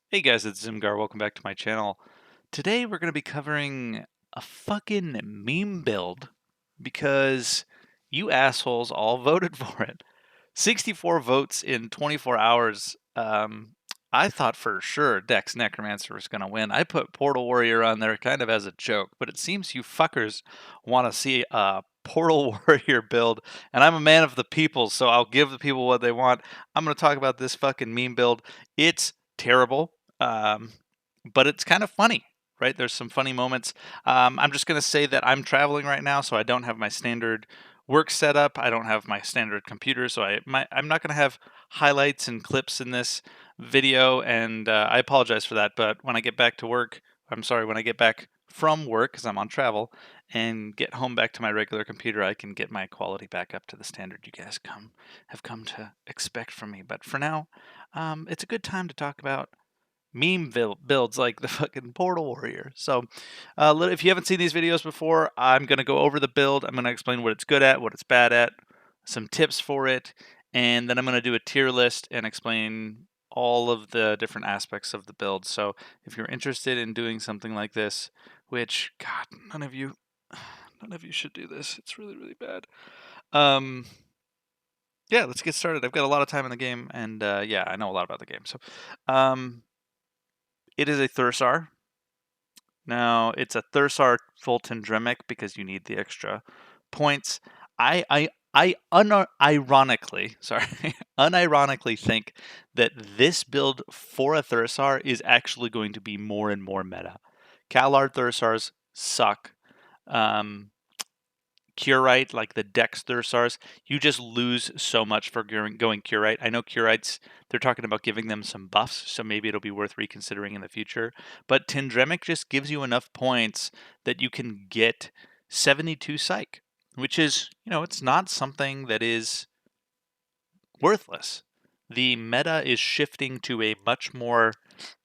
Hey guys, it's Zimgar. Welcome back to my channel. Today we're going to be covering a fucking meme build because you assholes all voted for it. 64 votes in 24 hours. I thought for sure Dex Necromancer was going to win. I put Portal Warrior on there kind of as a joke, but it seems you fuckers want to see a Portal Warrior build, and I'm a man of the people, so I'll give the people what they want. I'm going to talk about this fucking meme build. It's terrible, um, but it's kind of funny, right? There's some funny moments. I'm just going to say that I'm traveling right now, so I don't have my standard work setup. I don't have my standard computer, so I'm not going to have highlights and clips in this video, and I apologize for that. But when I get back to work, I'm sorry, when I get back from work, because I'm on travel, and get home back to my regular computer, I can get my quality back up to the standard you guys have come to expect from me. But for now, it's a good time to talk about meme builds like the fucking Portal Warrior. So, if you haven't seen these videos before, I'm going to go over the build. I'm going to explain what it's good at, what it's bad at, some tips for it, and then I'm going to do a tier list and explain all of the different aspects of the build. So, if you're interested in doing something like this, which God, none of you should do this. It's really, really bad. Um, yeah, let's get started. I've got a lot of time in the game, and yeah, I know a lot about the game. So, um, it is a Thursar. Now, it's a Thursar full Tendremic because you need the extra points. Ironically, sorry, unironically think that this build for a Thursar is actually going to be more and more meta. Calard Thursars suck. Um, Curite, like the Dex Thursars, you just lose so much for going Curite. I know Curites, they're talking about giving them some buffs, so maybe it'll be worth reconsidering in the future. But Tindremic just gives you enough points that you can get 72 Psych, which is, it's not something that is worthless. The meta is shifting to a much more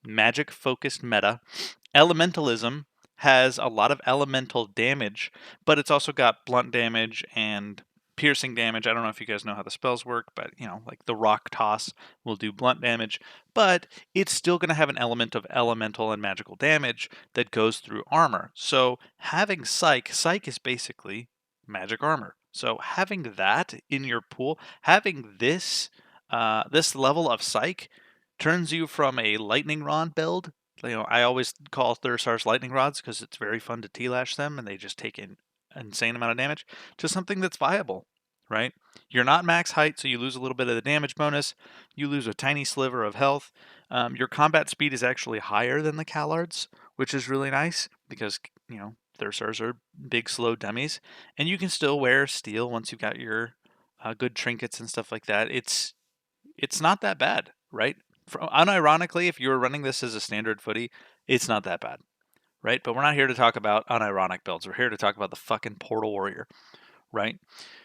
magic focused meta. Elementalism has a lot of elemental damage, but it's also got blunt damage and piercing damage. I don't know if you guys know how the spells work, but like the rock toss will do blunt damage, but it's still going to have an element of elemental and magical damage that goes through armor. So having psych is basically magic armor. So having that in your pool, having this level of psych turns you from a lightning rod build. I always call Thursars lightning rods because it's very fun to T-lash them and they just take an insane amount of damage, to something that's viable, right? You're not max height, so you lose a little bit of the damage bonus. You lose a tiny sliver of health. Your combat speed is actually higher than the Callards, which is really nice because, Thursars are big, slow dummies. And you can still wear steel once you've got your good trinkets and stuff like that. It's not that bad, right? Unironically, if you were running this as a standard footy, it's not that bad, right? But we're not here to talk about unironic builds. We're here to talk about the fucking Portal Warrior, right?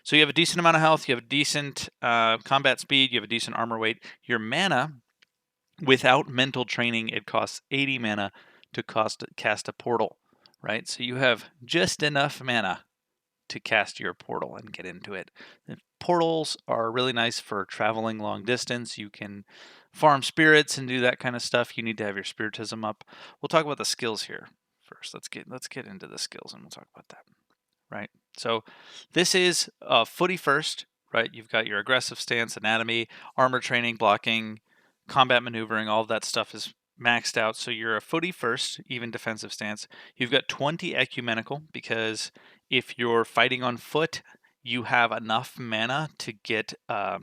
So you have a decent amount of health, you have a decent combat speed, you have a decent armor weight. Your mana, without mental training, it costs 80 mana to cast a portal, right? So you have just enough mana to cast your portal and get into it. The portals are really nice for traveling long distance. You can farm spirits and do that kind of stuff. You need to have your spiritism up. We'll talk about the skills here first. Let's get into the skills and we'll talk about that. Right. So this is footy first, right? You've got your aggressive stance, anatomy, armor training, blocking, combat maneuvering. All of that stuff is maxed out. So you're a footy first, even defensive stance. You've got 20 ecumenical because if you're fighting on foot, you have enough mana to get a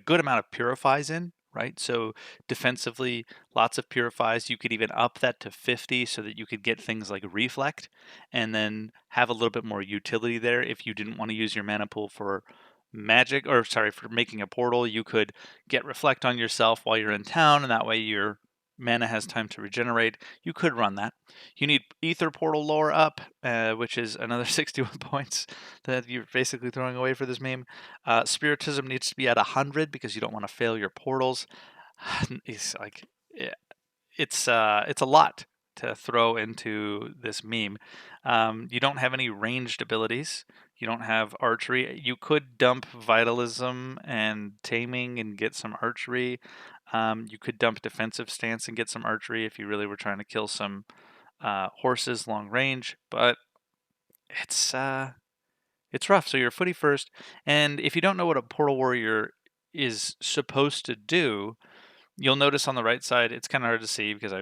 good amount of purifies in, right? So defensively, lots of purifies. You could even up that to 50 so that you could get things like reflect and then have a little bit more utility there. If you didn't want to use your mana pool for magic, or sorry, for making a portal, you could get reflect on yourself while you're in town, and that way your mana has time to regenerate. You could run that. You need Ether Portal lore up, which is another 61 points that you're basically throwing away for this meme. Spiritism needs to be at 100 because you don't want to fail your portals. It's like it's a lot to throw into this meme. You don't have any ranged abilities. You don't have archery. You could dump vitalism and taming and get some archery. You could dump defensive stance and get some archery if you really were trying to kill some horses long range. But it's it's rough. So you're footy first, and if you don't know what a portal warrior is supposed to do, you'll notice on the right side, it's kind of hard to see because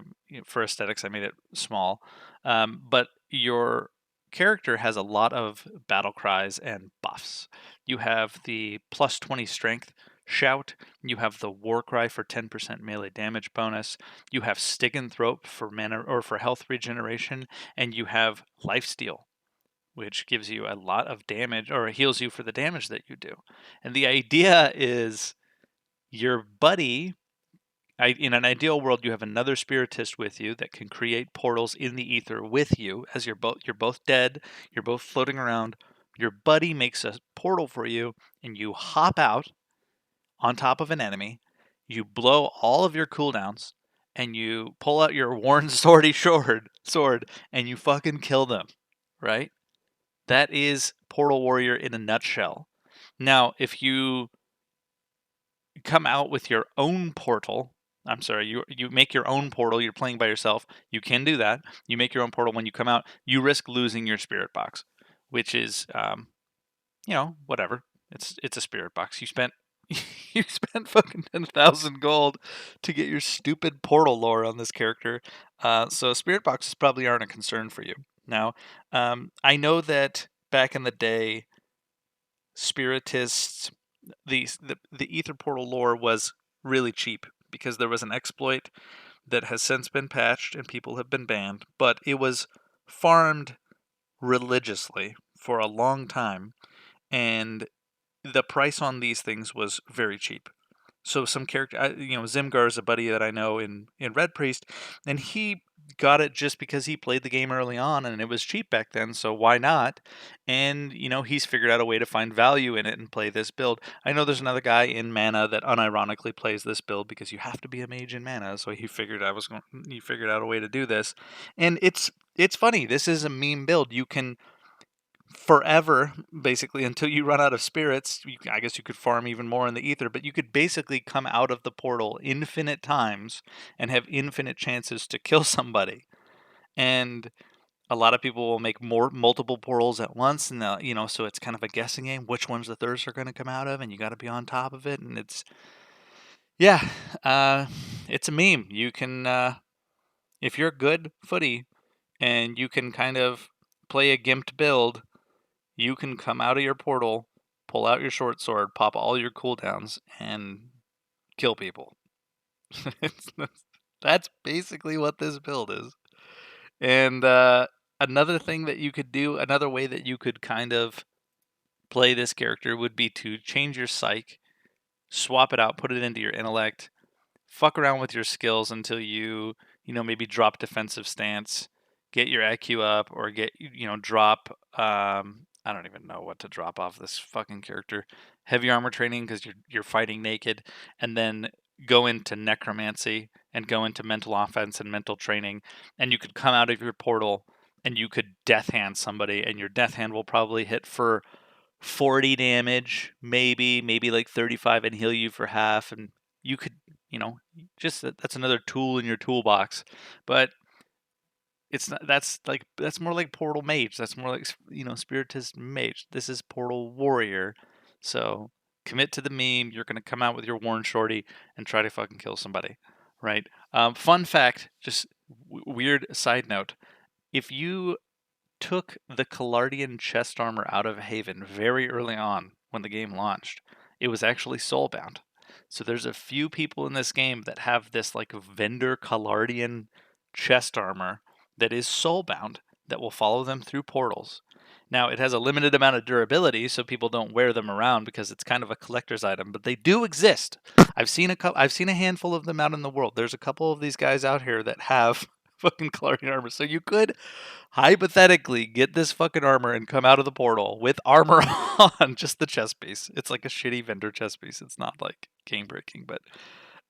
for aesthetics, I made it small. But your character has a lot of battle cries and buffs. You have the plus 20 strength shout. You have the war cry for 10% melee damage bonus. You have Stiggenthrope for mana or for health regeneration, and you have lifesteal, which gives you a lot of damage or heals you for the damage that you do. And the idea is your buddy in an ideal world, you have another spiritist with you that can create portals in the ether with you as you're both dead, you're both floating around. Your buddy makes a portal for you, and you hop out on top of an enemy. You blow all of your cooldowns, and you pull out your worn sword, and you fucking kill them. Right? That is Portal Warrior in a nutshell. Now, if you come out with your own portal, I'm sorry, you make your own portal, you're playing by yourself, you can do that. You make your own portal. When you come out, you risk losing your spirit box, which is whatever. It's a spirit box. You spent you spent fucking 10,000 gold to get your stupid portal lore on this character. So spirit boxes probably aren't a concern for you. Now, I know that back in the day, spiritists, the ether portal lore was really cheap because there was an exploit that has since been patched and people have been banned, but it was farmed religiously for a long time, and the price on these things was very cheap. So some character, Zimgar is a buddy that I know in Red Priest, and he got it just because he played the game early on and it was cheap back then, so why not? And he's figured out a way to find value in it and play this build. I know there's another guy in Mana that unironically plays this build because you have to be a mage in Mana, so he figured out a way to do this. And it's funny. This is a meme build. You can forever, basically, until you run out of spirits. I guess you could farm even more in the ether, but you could basically come out of the portal infinite times and have infinite chances to kill somebody. And a lot of people will make multiple portals at once, and so it's kind of a guessing game which ones the thirds are going to come out of, and you got to be on top of it. And it's it's a meme. You can if you're good footy and you can kind of play a gimped build, you can come out of your portal, pull out your short sword, pop all your cooldowns, and kill people. That's basically what this build is. And another thing that you could do, another way that you could kind of play this character would be to change your psych, swap it out, put it into your intellect, fuck around with your skills until you maybe drop defensive stance, get your IQ up, or get drop I don't even know what to drop off this fucking character. Heavy armor training because you're fighting naked, and then go into necromancy and go into mental offense and mental training, and you could come out of your portal and you could death hand somebody, and your death hand will probably hit for 40 damage, maybe like 35, and heal you for half, and you could just that's another tool in your toolbox. But it's not, that's more like Portal Mage. That's more like Spiritist Mage. This is Portal Warrior. So commit to the meme. You're gonna come out with your Worn Shorty and try to fucking kill somebody, right? Fun fact, just weird side note: if you took the Calardian chest armor out of Haven very early on when the game launched, it was actually soulbound. So there's a few people in this game that have this like vendor Calardian chest armor that is soulbound that will follow them through portals. Now it has a limited amount of durability, so people don't wear them around because it's kind of a collector's item, but they do exist. I've seen a handful of them out in the world. There's a couple of these guys out here that have fucking Calardian armor. So you could hypothetically get this fucking armor and come out of the portal with armor on, just the chest piece. It's like a shitty vendor chest piece. It's not like game breaking, but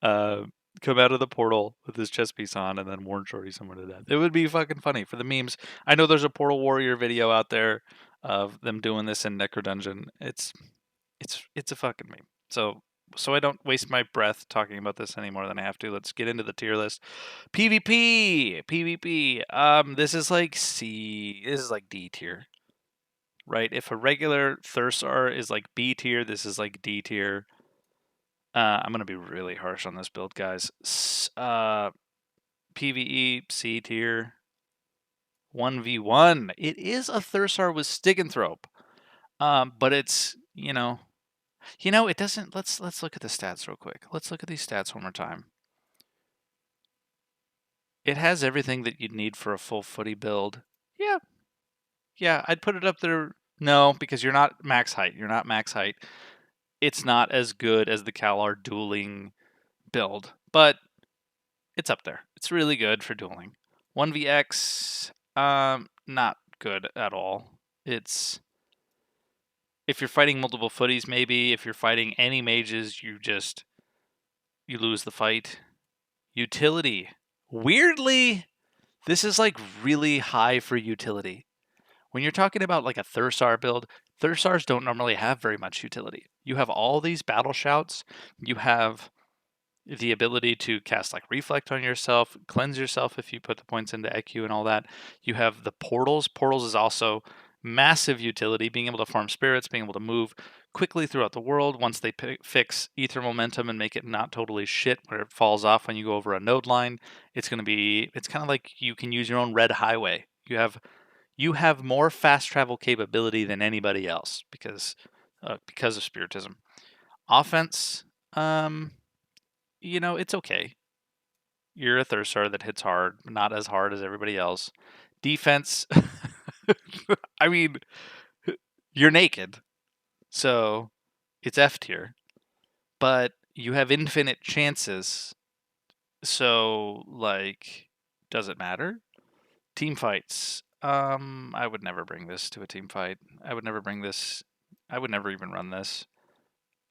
uh, come out of the portal with this chest piece on and then Warren Shorty someone to death. It would be fucking funny for the memes. I know there's a Portal Warrior video out there. of them doing this in Necro Dungeon. It's a fucking meme. So I don't waste my breath talking about this any more than I have to. Let's get into the tier list. PvP. This is like C. This is like D tier, right? If a regular Thursar is like B tier, this is like D tier. I'm gonna be really harsh on this build, guys. PvE C tier. 1v1. It is a Thursar with Stiganthrop. But it's, it doesn't. Let's look at the stats real quick. Let's look at these stats one more time. It has everything that you'd need for a full footy build. Yeah, I'd put it up there. No, because you're not max height. You're not max height. It's not as good as the Kalar dueling build, but it's up there. It's really good for dueling. 1vx, not good at all. It's if you're fighting multiple footies, maybe. If you're fighting any mages, you lose the fight. Utility. Weirdly, this is like really high for utility. When you're talking about like a Thursar build, Thursars don't normally have very much utility. You have all these battle shouts. You have the ability to cast like Reflect on yourself, cleanse yourself if you put the points into EQ and all that. You have the portals. Portals is also massive utility, being able to farm spirits, being able to move quickly throughout the world once they fix ether momentum and make it not totally shit where it falls off when you go over a node line. It's kind of like you can use your own red highway. You have more fast travel capability than anybody else because of spiritism. Offense, it's okay. You're a Thursar that hits hard, not as hard as everybody else. Defense, I mean, you're naked, so it's F tier, but you have infinite chances. So, like, does it matter? Team fights. I would never bring this to a team fight. I would never bring this. I would never even run this.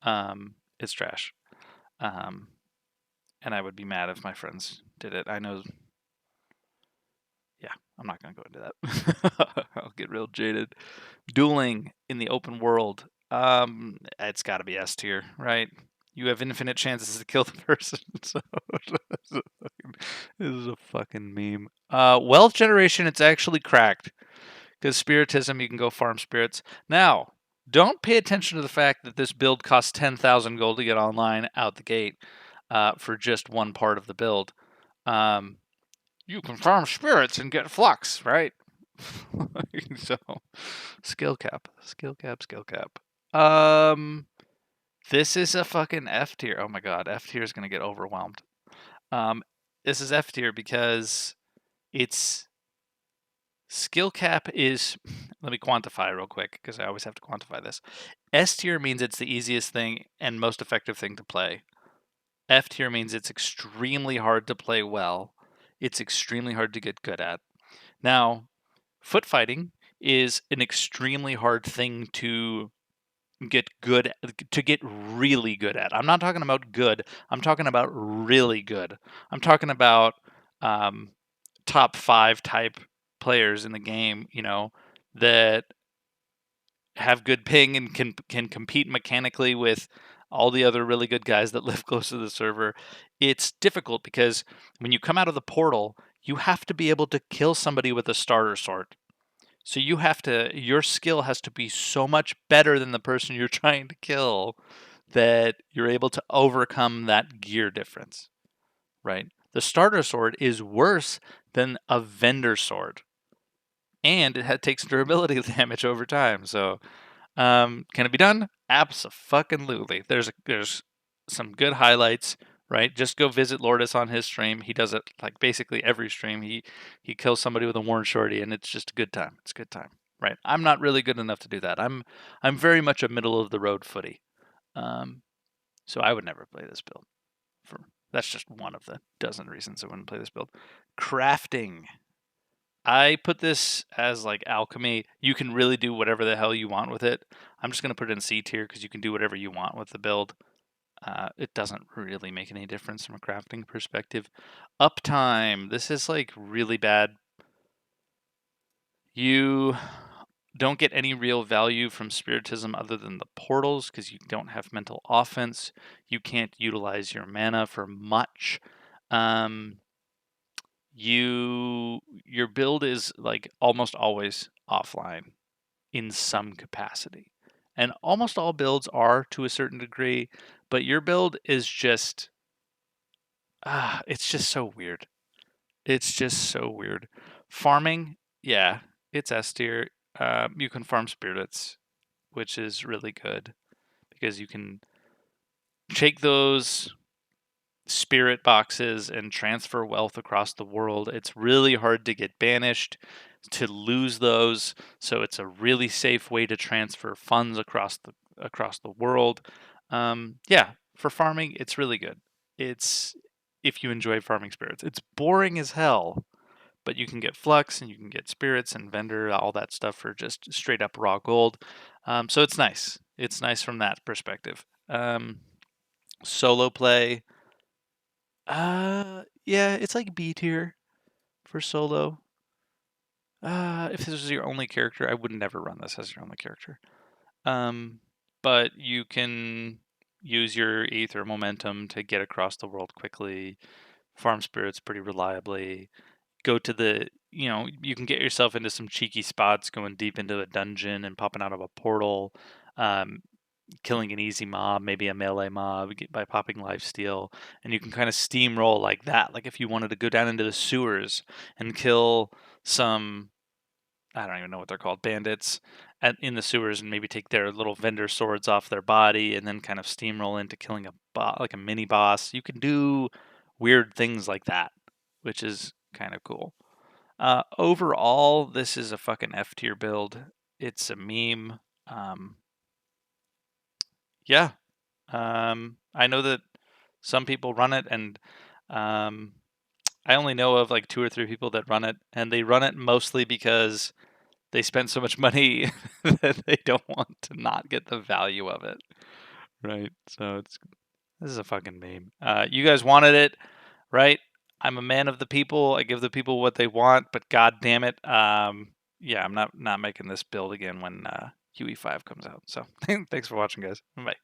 It's trash. And I would be mad if my friends did it. I know. Yeah, I'm not gonna go into that. I'll get real jaded. Dueling in the open world. It's got to be S tier, right? You have infinite chances to kill the person. So this is a fucking meme. Wealth generation, it's actually cracked. Because spiritism, you can go farm spirits. Now, don't pay attention to the fact that this build costs 10,000 gold to get online out the gate for just one part of the build. You can farm spirits and get flux, right? So, skill cap. This is a fucking F tier. Oh my god, F tier is going to get overwhelmed. This is F tier because it's skill cap is, let me quantify real quick because I always have to quantify this. S tier means it's the easiest thing and most effective thing to play. F tier means it's extremely hard to play well. It's extremely hard to get good at. Now, foot fighting is an extremely hard thing to get really good at. I'm not talking about good. I'm talking about really good. I'm talking about top 5 type players in the game, that have good ping and can compete mechanically with all the other really good guys that live close to the server. It's difficult because when you come out of the portal, you have to be able to kill somebody with a starter sword. So your skill has to be so much better than the person you're trying to kill that you're able to overcome that gear difference, right? The starter sword is worse than a vendor sword, and it takes durability damage over time. So, can it be done? Abso-fucking-lutely. There's some good highlights, right? Just go visit Lourdes on his stream. He does it like basically every stream. He kills somebody with a worn shorty, and it's just a good time. It's a good time, right? I'm not really good enough to do that. I'm very much a middle of the road footy. So I would never play this build. That's just one of the dozen reasons I wouldn't play this build. Crafting. I put this as like alchemy. You can really do whatever the hell you want with it. I'm just going to put it in C tier because you can do whatever you want with the build. It doesn't really make any difference from a crafting perspective. Uptime. This is like really bad. You don't get any real value from Spiritism other than the portals because you don't have mental offense. You can't utilize your mana for much. Your build is like almost always offline in some capacity. And almost all builds are to a certain degree, but your build is just it's just so weird. It's just so weird. Farming, yeah, it's S tier. You can farm spirits, which is really good because you can take those spirit boxes and transfer wealth across the world. It's really hard to get banished, to lose those, so it's a really safe way to transfer funds across the world. Yeah, for farming, it's really good. It's if you enjoy farming spirits. It's boring as hell, but you can get flux and you can get spirits and vendor, all that stuff for just straight up raw gold. So it's nice. It's nice from that perspective. Solo play, yeah, it's like B tier for solo. If this was your only character, I would never run this as your only character. Um, but you can use your ether momentum to get across the world quickly, farm spirits pretty reliably, go to you can get yourself into some cheeky spots going deep into a dungeon and popping out of a portal. Um, Killing an easy mob, maybe a melee mob by popping lifesteal, and you can kind of steamroll like that. Like if you wanted to go down into the sewers and kill some, I don't even know what they're called, bandits in the sewers, and maybe take their little vendor swords off their body, and then kind of steamroll into killing like a mini boss. You can do weird things like that, which is kind of cool. Overall, this is a fucking F tier build. It's a meme. Yeah, I know that some people run it, and um, I only know of like 2 or 3 people that run it, and they run it mostly because they spent so much money that they don't want to not get the value of it, right? So this is a fucking meme. You guys wanted it, right? I'm a man of the people. I give the people what they want, but god damn it, yeah, I'm not making this build again when UE5 comes out. So thanks for watching, guys. Bye.